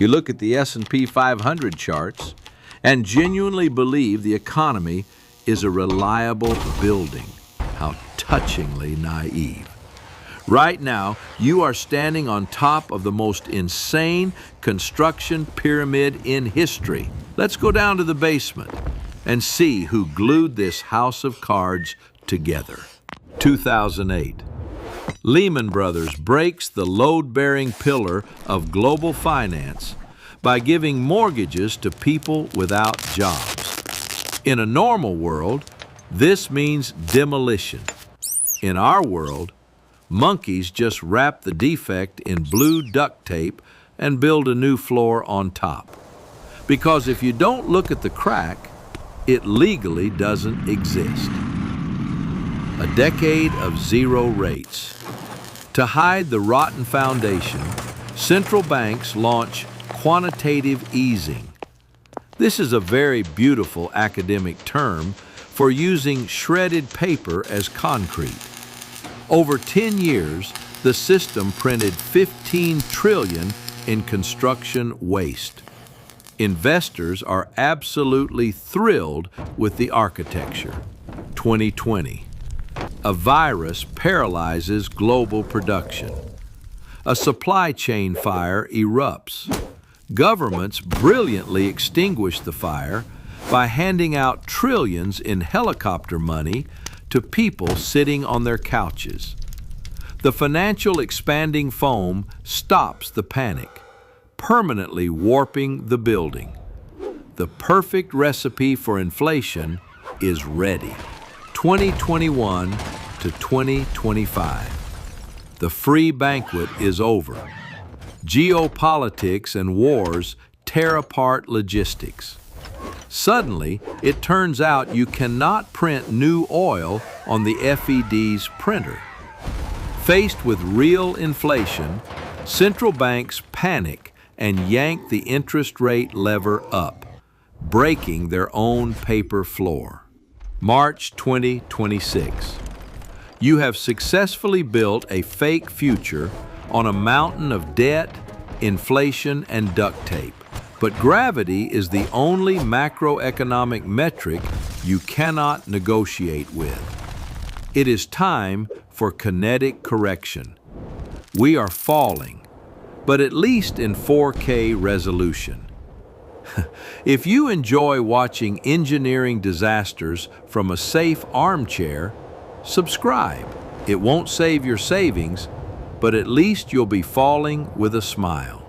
You look at the S&P 500 charts and genuinely believe the economy is a reliable building. How touchingly naive. Right now, you are standing on top of the most insane construction pyramid in history. Let's go down to the basement and see who glued this house of cards together. 2008. Lehman Brothers breaks the load-bearing pillar of global finance by giving mortgages to people without jobs. In a normal world, this means demolition. In our world, monkeys just wrap the defect in blue duct tape and build a new floor on top. Because if you don't look at the crack, it legally doesn't exist. A decade of zero rates. To hide the rotten foundation, central banks launch quantitative easing. This is a very beautiful academic term for using shredded paper as concrete. Over 10 years, the system printed 15 trillion in construction waste. Investors are absolutely thrilled with the architecture. 2020. A virus paralyzes global production. A supply chain fire erupts. Governments brilliantly extinguish the fire by handing out trillions in helicopter money to people sitting on their couches. The financial expanding foam stops the panic, permanently warping the building. The perfect recipe for inflation is ready. 2021 to 2025. The free banquet is over. Geopolitics and wars tear apart logistics. Suddenly, it turns out you cannot print new oil on the FED's printer. Faced with real inflation, central banks panic and yank the interest rate lever up, breaking their own paper floor. March 2026. You have successfully built a fake future on a mountain of debt, inflation, and duct tape. But gravity is the only macroeconomic metric you cannot negotiate with. It is time for kinetic correction. We are falling, but at least in 4K resolution. If you enjoy watching engineering disasters from a safe armchair, subscribe. It won't save your savings, but at least you'll be falling with a smile.